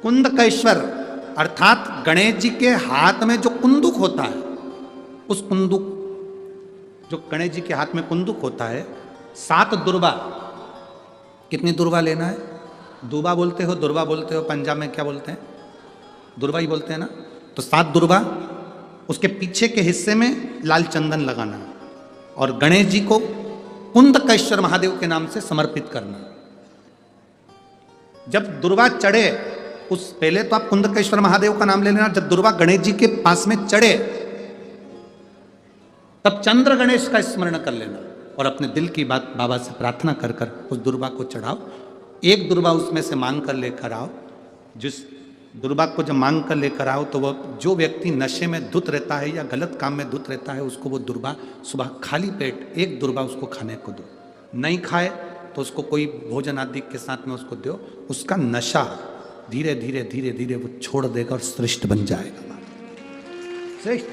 कुंदकेश्वर अर्थात गणेश जी के हाथ में जो कुंदुक होता है, उस कुंदुक, जो गणेश जी के हाथ में कुंदुक होता है, 7 दुर्बा। कितनी दुर्बा लेना है? दुर्बा बोलते हो, दुर्बा बोलते हो, पंजाब में क्या बोलते हैं? दुर्बा ही बोलते हैं ना। तो 7 दुर्बा, उसके पीछे के हिस्से में लाल चंदन लगाना और गणेश जी को कुंदकेश्वर महादेव के नाम से समर्पित करना। जब दुर्बा चढ़े, उस पहले तो आप कुंदकेश्वर महादेव का नाम ले लेना। जब दुर्बा गणेश जी के पास में चढ़े, तब चंद्र गणेश का स्मरण कर लेना और अपने दिल की बात बाबा से प्रार्थना कर कर उस दुर्बा को चढ़ाओ। एक दुर्बा उसमें से मांग कर लेकर आओ। जिस दुर्बा को जब मांग कर लेकर आओ, तो वो जो व्यक्ति नशे में धुत रहता है या गलत काम में धुत रहता है, उसको वो दुर्बा सुबह खाली पेट एक दुर्बा उसको खाने को दो। नहीं खाए तो उसको कोई भोजन आदि के साथ में उसको दो। उसका नशा धीरे धीरे धीरे धीरे वो छोड़ देगा और श्रेष्ठ बन जाएगा। श्रेष्ठ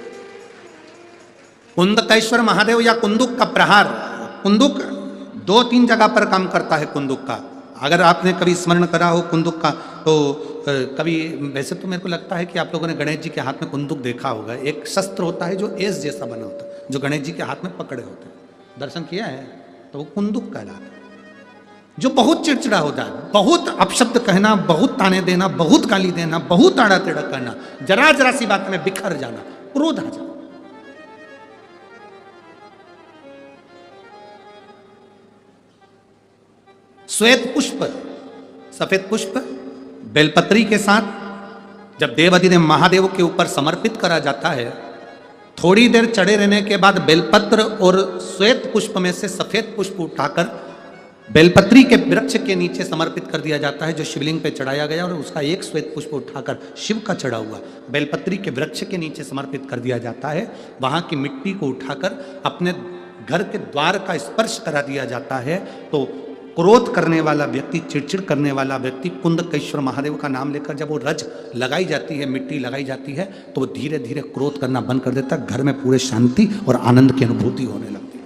कुंदकेश्वर महादेव या कुंदुक का प्रहार, कुंदुक 2-3 जगह पर काम करता है। कुंदुक का अगर आपने कभी स्मरण करा हो कुंदुक का, तो कभी, वैसे तो मेरे को लगता है कि आप लोगों ने गणेश जी के हाथ में कुंदुक देखा होगा। एक शस्त्र होता है जो एस जैसा बना होता है, जो गणेश जी के हाथ में पकड़े होते हैं। दर्शन किया है? तो वो कुंदुक कहलाता है। जो बहुत चिड़चिड़ा होता है, बहुत अपशब्द कहना, बहुत ताने देना, बहुत गाली देना, बहुत आड़ा टेढ़ा करना, जरा जरा सी बात में बिखर जाना, क्रोध आ जाना। श्वेत पुष्प, सफेद पुष्प बेलपत्री के साथ जब देवाधिदेव महादेव के ऊपर समर्पित करा जाता है, थोड़ी देर चढ़े रहने के बाद बेलपत्र और श्वेत पुष्प में से सफेद पुष्प उठाकर बेलपत्री के वृक्ष के नीचे समर्पित कर दिया जाता है, जो शिवलिंग पे चढ़ाया गया, और उसका एक श्वेत पुष्प उठाकर शिव का चढ़ा हुआ बेलपत्री के वृक्ष के नीचे समर्पित कर दिया जाता है। वहां की मिट्टी को उठाकर अपने घर के द्वार का स्पर्श करा दिया जाता है। तो क्रोध करने वाला व्यक्ति, चिड़चिड़ करने वाला व्यक्ति कुंदकेश्वर महादेव का नाम लेकर जब वो रज लगाई जाती है, मिट्टी लगाई जाती है, तो वो धीरे धीरे क्रोध करना बंद कर देता है। घर में पूरे शांति और आनंद की अनुभूति होने लगती है।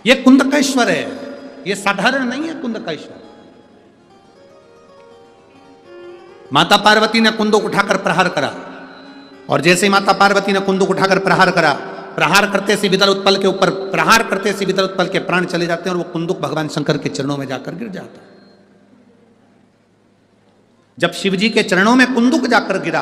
ये कुंदकेश्वर है, ये साधारण नहीं है कुंदकेश्वर। माता पार्वती ने कुंदुक उठाकर प्रहार करा, और जैसे ही माता पार्वती ने कुंदुक उठाकर प्रहार करा, प्रहार करते से विदल उत्पल के ऊपर प्रहार करते से विदल उत्पल के प्राण चले जाते हैं और वो कुंदुक भगवान शंकर के चरणों में जाकर गिर जाता है। जब शिव जी के चरणों में कुंदुक जाकर गिरा,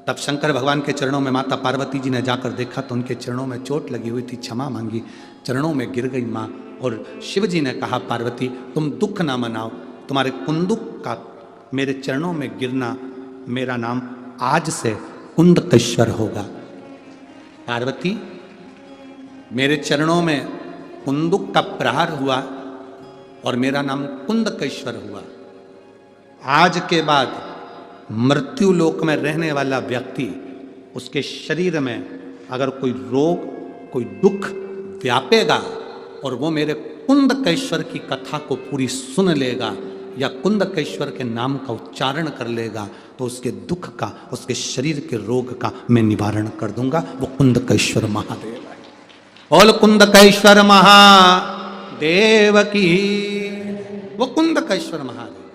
तब शंकर भगवान के चरणों में माता पार्वती जी ने जाकर देखा तो उनके चरणों में चोट लगी हुई थी, क्षमा मांगी, चरणों में गिर गई मां। और शिव जी ने कहा, पार्वती तुम दुख ना मनाओ, तुम्हारे कुंदुक का मेरे चरणों में गिरना, मेरा नाम आज से कुंदकेश्वर होगा। पार्वती, मेरे चरणों में कुंदुक का प्रहार हुआ और मेरा नाम कुंदकेश्वर हुआ। आज के बाद मृत्यु लोक में रहने वाला व्यक्ति, उसके शरीर में अगर कोई रोग, कोई दुख व्यापेगा और वो मेरे कुंदकेश्वर की कथा को पूरी सुन लेगा या कुंदकेश्वर के नाम का उच्चारण कर लेगा, तो उसके दुख का, उसके शरीर के रोग का मैं निवारण कर दूंगा। वो कुंदकेश्वर महादेव है। बोल कुंदकेश्वर महादेव की। वो कुंदकेश्वर महादेव,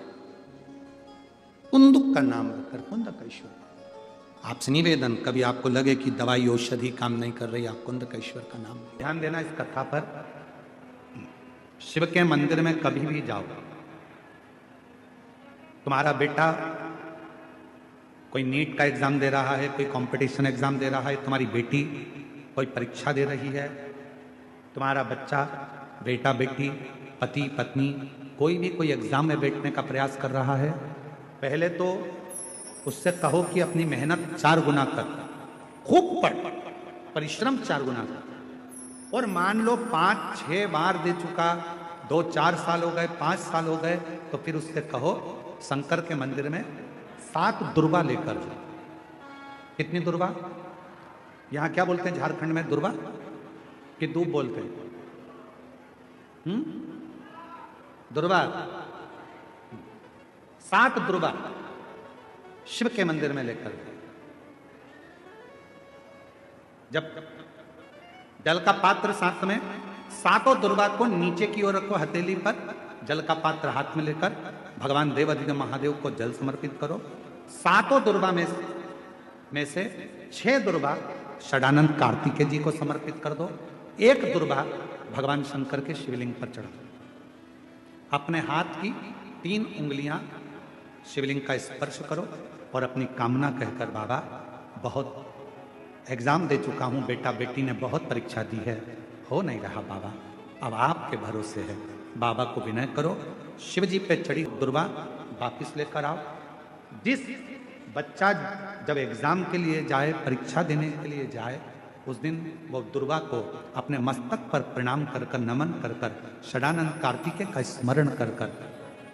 कुंदुक का नाम रखकर कुंदकेश्वर। आपसे निवेदन, कभी आपको लगे कि दवाई औषधि काम नहीं कर रही, आप कुंदकेश्वर का नाम ध्यान देना इस कथा पर। शिव के मंदिर में कभी भी जाओ, तुम्हारा बेटा कोई नीट का एग्जाम दे रहा है, कोई कंपटीशन एग्जाम दे रहा है, तुम्हारी बेटी कोई परीक्षा दे रही है, तुम्हारा बच्चा, बेटा बेटी, पति पत्नी, कोई भी कोई एग्जाम में बैठने का प्रयास कर रहा है, पहले तो उससे कहो कि अपनी मेहनत 4 गुना कर, खूब पढ़, परिश्रम 4 गुना कर। और मान लो 5-6 बार दे चुका, 2-4 साल हो गए, 5 साल हो गए, तो फिर उससे कहो शंकर के मंदिर में 7 दुर्बा लेकर। कितनी दुर्बा? यहां क्या बोलते हैं झारखंड में? दुर्बा कि दूब बोलते हैं? दुर्बा। 7 दुर्बा शिव के मंदिर में लेकर। जब जल का पात्र साथ में, 7 दुर्बा को नीचे की ओर रखो हथेली पर, जल का पात्र हाथ में लेकर भगवान देवादिदेव महादेव को जल समर्पित करो। 7 दुर्वा में से 6 दुर्वा षडानंद कार्तिकेय जी को समर्पित कर दो। 1 दुर्वा भगवान शंकर के शिवलिंग पर चढ़ा दो। अपने हाथ की 3 उंगलियां शिवलिंग का स्पर्श करो और अपनी कामना कहकर, बाबा बहुत एग्जाम दे चुका हूं, बेटा बेटी ने बहुत परीक्षा दी है, हो नहीं रहा बाबा, अब आपके भरोसे है। बाबा को विनय करो, शिव जी पे चढ़ी दुर्वा वापिस लेकर आओ। जिस बच्चा जब एग्जाम के लिए जाए, परीक्षा देने के लिए जाए, उस दिन वो दुर्वा को अपने मस्तक पर प्रणाम कर कर, नमन कर कर, षडानंद कार्तिकेय का स्मरण कर कर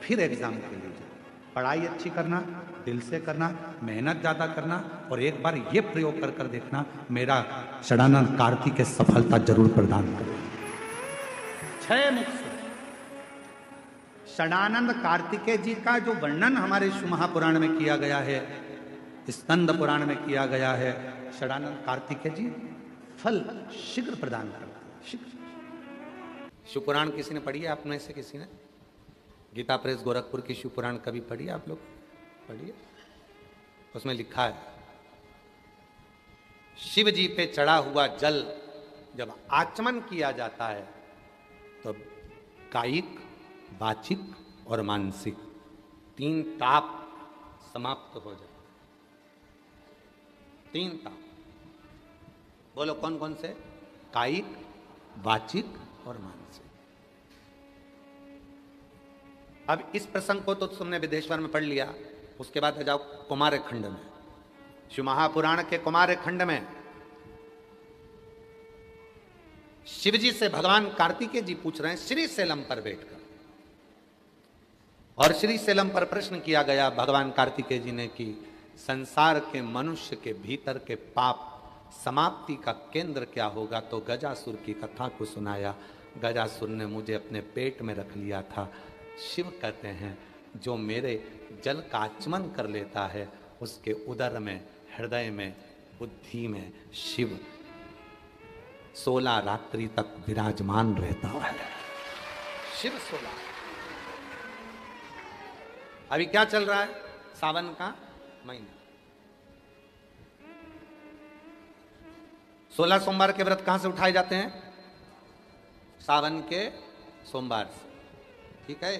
फिर एग्जाम के लिए जाए। पढ़ाई अच्छी करना, दिल से करना, मेहनत ज्यादा करना, और एक बार ये प्रयोग कर कर देखना, मेरा षडानंद कार्तिकेय सफलता जरूर प्रदान करे। 6 मुख से षडानंद कार्तिकेय जी का जो वर्णन हमारे शिव महापुराण में किया गया है, स्कंद पुराण में किया गया है, षडानंद कार्तिकेय जी फल शीघ्र प्रदान करते हैं, शीघ्र। शिव पुराण किसी ने पढ़ी है आप में से? किसी ने गीता प्रेस गोरखपुर की शिव पुराण कभी पढ़ी है? आप लोग पढ़िए, उसमें लिखा है शिव जी पे चढ़ा हुआ जल जब आचमन किया जाता है तो कायिक, वाचिक और मानसिक 3 ताप समाप्त हो जाते। 3 ताप, बोलो कौन कौन से? कायिक, वाचिक और मानसिक। अब इस प्रसंग को तो तुमने विदेश्वर में पढ़ लिया, उसके बाद जाओ कुमार खंड में। शिव महापुराण के कुमार खंड में शिव जी से भगवान कार्तिकेय जी पूछ रहे हैं श्री सेलम पर बैठकर, और श्री सेलम पर प्रश्न किया गया भगवान कार्तिकेय जी ने कि संसार के मनुष्य के भीतर के पाप समाप्ति का केंद्र क्या होगा? तो गजासुर की कथा को सुनाया। गजासुर ने मुझे अपने पेट में रख लिया था। शिव कहते हैं जो मेरे जल का आचमन कर लेता है उसके उदर में, हृदय में, बुद्धि में शिव 16 रात्रि तक विराजमान रहता है। शिव 16। अभी क्या चल रहा है? सावन का महीना। 16 सोमवार के व्रत कहां से उठाए जाते हैं? सावन के सोमवार से, ठीक है।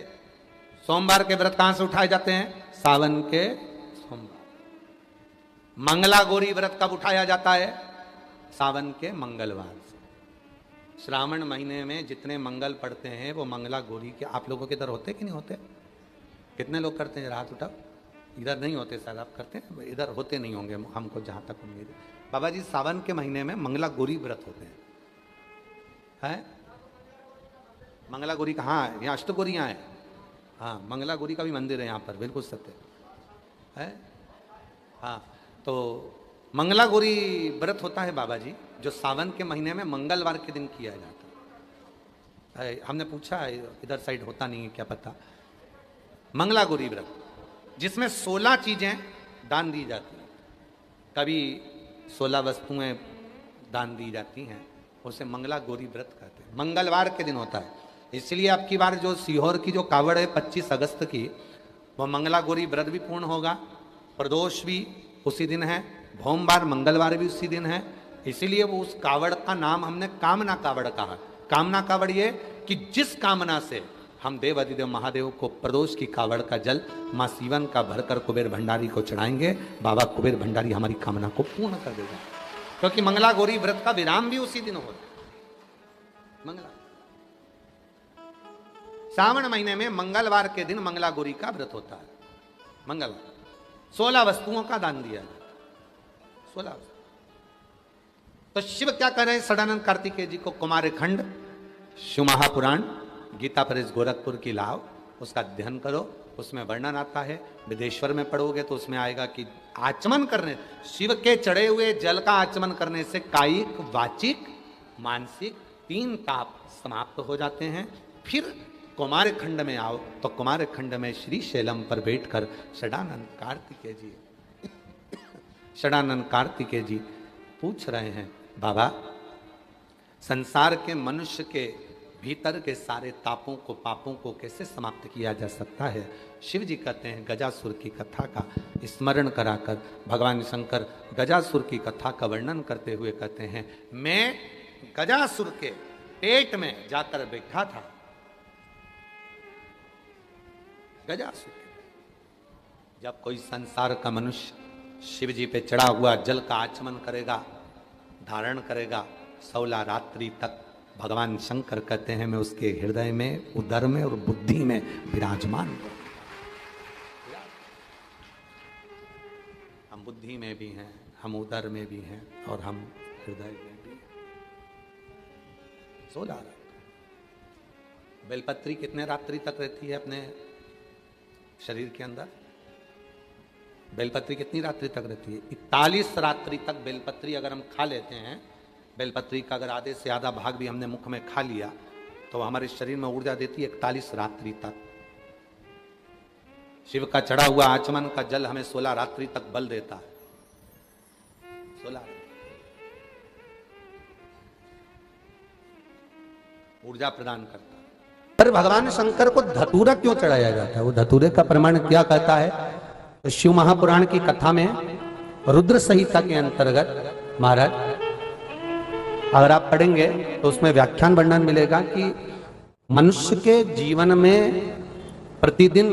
सोमवार के व्रत कहां से उठाए जाते हैं? सावन के सोमवार। मंगला गौरी व्रत कब उठाया जाता है? सावन के मंगलवार से। श्रावण महीने में जितने मंगल पड़ते हैं वो मंगला गौरी के। आप लोगों के इधर होते कि नहीं होते? कितने लोग करते हैं? हाथ उठाओ। इधर नहीं होते, शायद आप करते हैं, इधर होते नहीं होंगे हमको जहां तक उम्मीद है। बाबा जी सावन के महीने में मंगला गौरी व्रत होते हैं। मंगला गौरी कहाँ है? यहाँ अष्टगौरियाँ हैं। हाँ, मंगला गौरी का भी मंदिर है यहाँ पर, बिल्कुल सत्य है। हाँ, तो मंगला गौरी व्रत होता है बाबा जी, जो सावन के महीने में मंगलवार के दिन किया जाता है। हमने पूछा इधर साइड होता नहीं है, क्या पता। मंगला गौरी व्रत जिसमें 16 चीजें दान दी जाती हैं, कभी 16 वस्तुएं दान दी जाती हैं, उसे मंगला गौरी व्रत कहते हैं। मंगलवार के दिन होता है, इसलिए अब की बार जो सीहोर की जो कावड़ है 25 अगस्त की, वह मंगला गौरी व्रत भी पूर्ण होगा। प्रदोष भी उसी दिन है, भोमवार मंगलवार भी उसी दिन है। इसीलिए वो उस कावड़ का नाम हमने कामना कावड़ कहा। कामना कावड़ ये कि जिस कामना से हम देव अधिदेव महादेव को प्रदोष की कावड़ का जल माँ सीवन का भरकर कुबेर भंडारी को चढ़ाएंगे, बाबा कुबेर भंडारी हमारी कामना को पूर्ण कर देगा। क्योंकि मंगला गौरी व्रत का विराम भी उसी दिन होता है। मंगला सावन महीने में मंगलवार के दिन मंगला गौरी का व्रत होता है। मंगलवार 16 वस्तुओं का दान दिया जाता है। 16। तो शिव क्या कर रहे हैं? षडानंद कार्तिकेय जी को कुमार खंड शिव महापुराण गीता प्रेस गोरखपुर की लाओ, उसका अध्ययन करो। उसमें वर्णन आता है, विदेश्वर में पढ़ोगे तो उसमें आएगा कि आचमन करने, शिव के चढ़े हुए जल का आचमन करने से कायिक, वाचिक, मानसिक 3 ताप समाप्त हो जाते हैं। फिर कुमार खंड में आओ तो कुमार खंड में श्री शैलम पर बैठकर षडानंद कार्तिकेय जी षडानंद कार्तिकेय जी पूछ रहे हैं, बाबा संसार के मनुष्य के भीतर के सारे तापों को, पापों को कैसे समाप्त किया जा सकता है। शिव जी कहते हैं गजासुर की कथा का स्मरण कराकर, भगवान शंकर गजासुर की कथा का वर्णन करते हुए कहते हैं, मैं गजासुर के पेट में जाकर बैठा था। गजासुर के, जब कोई संसार का मनुष्य शिव जी पे चढ़ा हुआ जल का आचमन करेगा, धारण करेगा, 16 रात्रि तक भगवान शंकर कहते हैं मैं उसके हृदय में, उदर में और बुद्धि में विराजमान हूं। हम बुद्धि में भी हैं, हम उदर में भी हैं और हम हृदय में भी हैं। 16 रात्रि। बेलपत्री कितने रात्रि तक रहती है अपने शरीर के अंदर? बेलपत्री कितनी रात्रि तक रहती है? 41 रात्रि तक बेलपत्री अगर हम खा लेते हैं, बेलपत्री का अगर आधे से आधा भाग भी हमने मुख में खा लिया तो हमारे शरीर में ऊर्जा देती है 41 रात्रि तक। शिव का चढ़ा हुआ आचमन का जल हमें 16 रात्रि तक बल देता है। 16 ऊर्जा प्रदान करता है। पर भगवान शंकर को धतूरा क्यों चढ़ाया जाता है? वो धतूरे का प्रमाण क्या कहता है? तो शिव महापुराण की कथा में रुद्र संहिता के अंतर्गत महाराज अगर आप पढ़ेंगे तो उसमें व्याख्यान वर्णन मिलेगा कि मनुष्य के जीवन में प्रतिदिन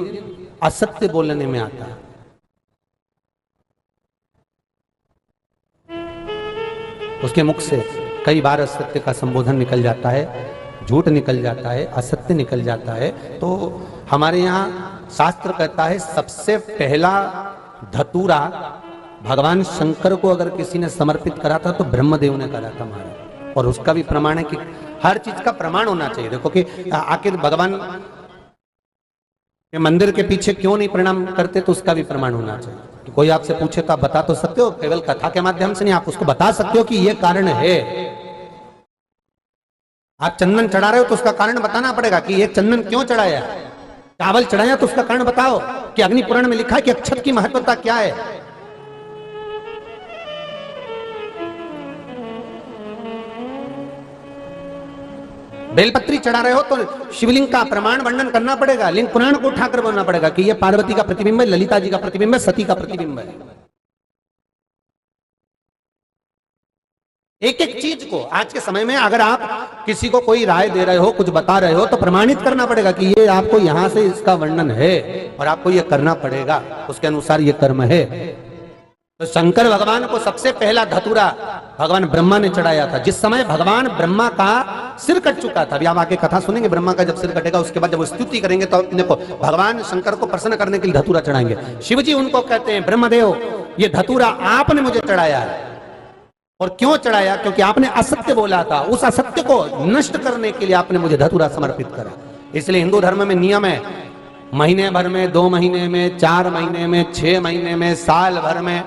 असत्य बोलने में आता है। उसके मुख से कई बार असत्य का संबोधन निकल जाता है, झूठ निकल जाता है, असत्य निकल जाता है। तो हमारे यहाँ शास्त्र कहता है सबसे पहला धतूरा भगवान शंकर को अगर किसी ने समर्पित करा था तो ब्रह्मदेव ने करा था महाराज। और उसका भी प्रमाण है कि हर चीज का प्रमाण होना चाहिए। देखो कि आखिर भगवान के मंदिर के पीछे क्यों नहीं प्रणाम करते, तो उसका भी प्रमाण होना चाहिए। कि कोई आपसे पूछे तो आप बता तो सकते हो, केवल कथा के माध्यम से नहीं, आप उसको बता सकते हो कि ये कारण है। आप चंदन चढ़ा रहे हो तो उसका कारण बताना पड़ेगा कि ये चंदन क्यों चढ़ाया। चावल चढ़ाया तो उसका कारण बताओ कि अग्नि पुराण में लिखा है कि अक्षत की महत्वता क्या है। बेलपत्री चढ़ा रहे हो तो शिवलिंग का प्रमाण वर्णन करना पड़ेगा, लिंग पुराण को उठाकर बोलना पड़ेगा कि यह पार्वती का प्रतिबिंब है, ललिता जी का प्रतिबिंब है, सती का प्रतिबिंब है। एक एक चीज को आज के समय में अगर आप किसी को कोई राय दे रहे हो, कुछ बता रहे हो, तो प्रमाणित करना पड़ेगा कि ये आपको यहां से इसका वर्णन है और आपको ये करना पड़ेगा, उसके अनुसार ये कर्म है। तो शंकर भगवान को सबसे पहला धतूरा भगवान ब्रह्मा ने चढ़ाया था। जिस समय भगवान ब्रह्मा का सिर कट चुका था, अभी आप आके कथा सुनेंगे, ब्रह्मा का जब सिर कटेगा उसके बाद जब वो स्तुति करेंगे तो देखो भगवान शंकर को प्रसन्न करने के लिए धतूरा चढ़ाएंगे। शिव जी उनको कहते हैं ब्रह्मदेव ये धतूरा आपने मुझे चढ़ाया है। और क्यों चढ़ाया? क्योंकि आपने असत्य बोला था, उस असत्य को नष्ट करने के लिए आपने मुझे धतूरा समर्पित करा। इसलिए हिंदू धर्म में नियम है, महीने भर में, 2 महीने में, 4 महीने में, 6 महीने में, साल भर में,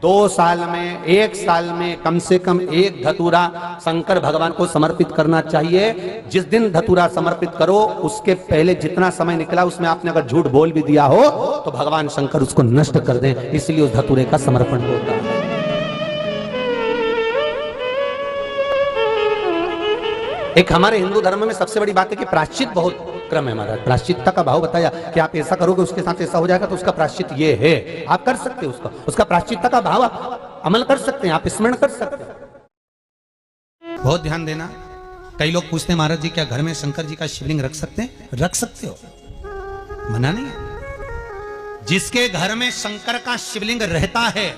2 साल में, 1 साल में कम से कम 1 धतूरा शंकर भगवान को समर्पित करना चाहिए। जिस दिन धतूरा समर्पित करो उसके पहले जितना समय निकला उसमें आपने अगर झूठ बोल भी दिया हो तो भगवान शंकर उसको नष्ट कर दें, इसलिए उस धतूरे का समर्पण होता है। एक हमारे हिंदू धर्म में सबसे बड़ी बात है कि प्रायश्चित बहुत क्रम है महाराज। प्रायश्चित्ता का भाव बताया कि आप ऐसा करोगे उसके साथ ऐसा हो जाएगा, तो उसका प्रायश्चित ये है, आप कर सकते हो उसका प्रायश्चित्ता का भाव आप अमल कर सकते हैं, आप स्मरण कर सकते हैं। बहुत ध्यान देना। कई लोग पूछते हैं महाराज जी क्या घर में शंकर जी का शिवलिंग रख सकते हैं? रख सकते हो, मना नहीं है। जिसके घर में शंकर का शिवलिंग रहता है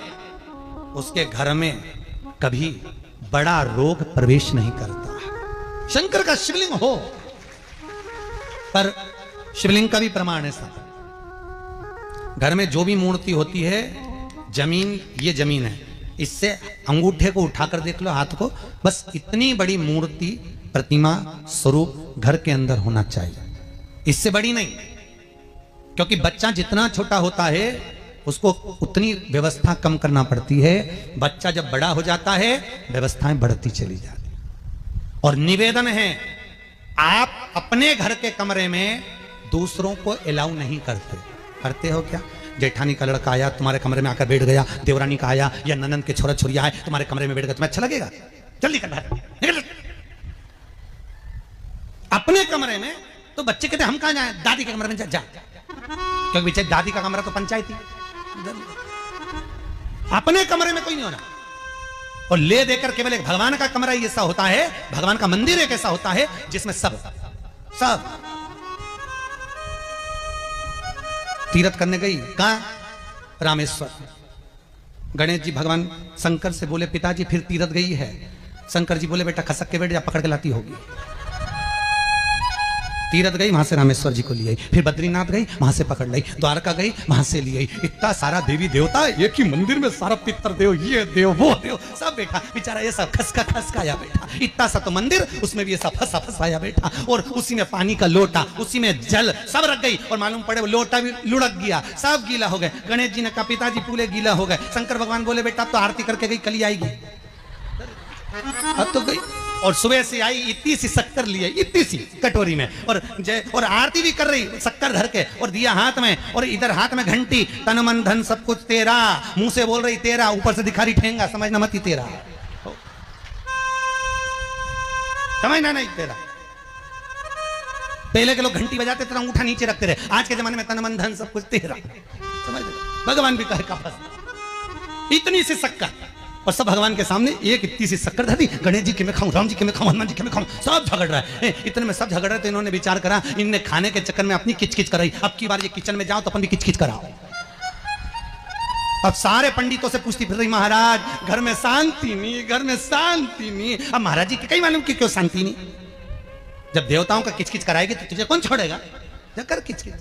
उसके घर में कभी बड़ा रोग प्रवेश नहीं करता। शंकर का शिवलिंग हो, पर शिवलिंग का भी प्रमाण है साहब। घर में जो भी मूर्ति होती है, जमीन ये जमीन है, इससे अंगूठे को उठाकर देख लो, हाथ को, बस इतनी बड़ी मूर्ति, प्रतिमा, स्वरूप घर के अंदर होना चाहिए, इससे बड़ी नहीं। क्योंकि बच्चा जितना छोटा होता है उसको उतनी व्यवस्था कम करना पड़ती है। बच्चा जब बड़ा हो जाता है व्यवस्थाएं बढ़ती चली जाती। और निवेदन है, आप अपने घर के कमरे में दूसरों को अलाउ नहीं करते। करते हो क्या? जेठानी का लड़का आया तुम्हारे कमरे में आकर बैठ गया, देवरानी का आया या ननंद के छोरा छोरिया है तुम्हारे कमरे में बैठ गया, तुम्हें अच्छा लगेगा? जल्दी कर, निकल। अपने कमरे में, तो बच्चे कहते हम कहां जाएं, दादी के कमरे में जा, क्योंकि पीछे दादी का कमरा तो पंचायती, अपने कमरे में कोई नहीं होना। और ले देकर केवल एक भगवान का कमरा ही ऐसा होता है, भगवान का मंदिर एक ऐसा होता है जिसमें सब तीर्थ करने गई, कहां, रामेश्वर। गणेश जी भगवान शंकर से बोले पिताजी फिर तीर्थ गई है। शंकर जी बोले बेटा खसक के बैठ जा, पकड़ के लाती होगी। तीर्थ गई, वहां से रामेश्वर जी को ले आई, फिर बद्रीनाथ गई, वहां से पकड़ लाई, द्वारका गई, वहां से ले आई। इतना सारा देवी देवता एक ही मंदिर में, सारा पितर देव, ये देव वो देव सब बैठा, बेचारा ये सब खसकाया बैठा। इतना सा तो मंदिर, उसमें भी ये सब फंसाया बैठा, और उसी में पानी का लोटा, उसी में जल सब रख गई, और मालूम पड़े वो लोटा भी लुढ़क गया, सब गीला हो गए। गणेश जी ने कहा पिताजी पूरे गीला हो गए। शंकर भगवान बोले बेटा तो आरती करके गई, कली आएगी, अब तो गई। और सुबह से आई, इतनी सी शक्कर ली है, इतनी सी कटोरी में, और आरती भी कर रही शक्कर धर के, और दिया हाथ में, और इधर हाथ में घंटी, तन मन धन सब कुछ तेरा, मुंह से बोल रही तेरा, ऊपर से दिखा रही ठेंगा, समझना मत ही तेरा, समझना नहीं तेरा। पहले के लोग घंटी बजाते थे, अंगूठा नीचे रखते रहे, आज के जमाने में तन मन धन सब कुछ तेरा, समझ भगवान भी कहे का इतनी सी शक्कर, और सब भगवान के सामने एक इतनी सी शक्कर धरी। गणेश जी के मैं खाऊं, राम जी के मैं खाऊं, हनुमान जी के मैं खाऊं, सब झगड़ रहा है। इतने में सब झगड़ रहे, तो इन्होंने विचार करा, इनने खाने के चक्कर में अपनी किचकिच कराई, अब की बार ये किचन में जाओ तो अपन भी किचकिच कराओ। अब सारे पंडितों से पूछती फिर रही, महाराज घर में शांति नहीं, घर में शांति नहीं। अब महाराज जी के कई मालूम कि क्यों शांति नहीं, जब देवताओं का किचकिच कराएगी तो तुझे कौन छोड़ेगा, कर किचकिच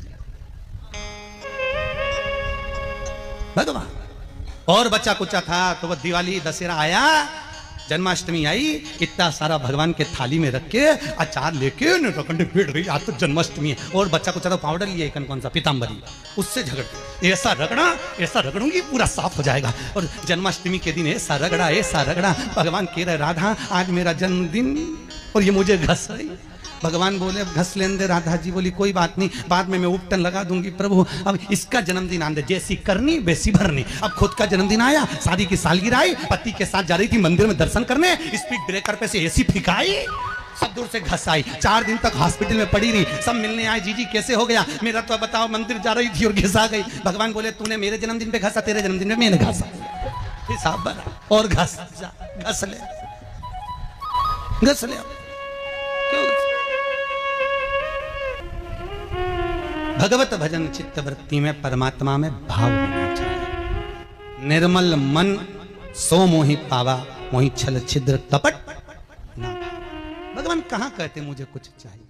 भगवान। और बच्चा कुचा था तो वह दिवाली दशहरा आया, जन्माष्टमी आई, इतना सारा भगवान के थाली में रख के अचार लेके रखंडे फेंट रही, आज तो जन्माष्टमी है। और बच्चा कुचा तो पाउडर लिया कौन सा पीताम्बरी, उससे झगड़, ऐसा रगड़ूंगी पूरा साफ हो जाएगा। और जन्माष्टमी के दिन ऐसा रगड़ा, भगवान कह रहे राधा आज मेरा जन्मदिन और ये मुझे घस रही। भगवान बोले घस लेने दे। राधा जी बोली कोई बात नहीं, बाद में मैं उपटन लगा दूंगी प्रभु, अब इसका जन्मदिन आने दे, जैसी करनी वैसी भरनी। अब खुद का जन्मदिन आया, शादी की सालगिरह आई, पति के साथ जा रही थी मंदिर में दर्शन करने, स्पीड ब्रेकर पे से एसी फिकाई, सब दूर से घस आई। 4 दिन तक हॉस्पिटल में पड़ी रही, सब मिलने आए, जीजी कैसे हो गया, मेरा तो बताओ, मंदिर जा रही थी और घिसा गई। भगवान बोले तूने मेरे जन्मदिन पे घसा, तेरे जन्मदिन पे मैंने घसा, हिसाब बना और घस ले। भगवत भजन चित्त वृत्ति में, परमात्मा में भाव होना चाहिए। निर्मल मन सो मोहि पावा, मोहि छल छिद्र कपट ना भावा। भगवान कहां कहते मुझे कुछ चाहिए।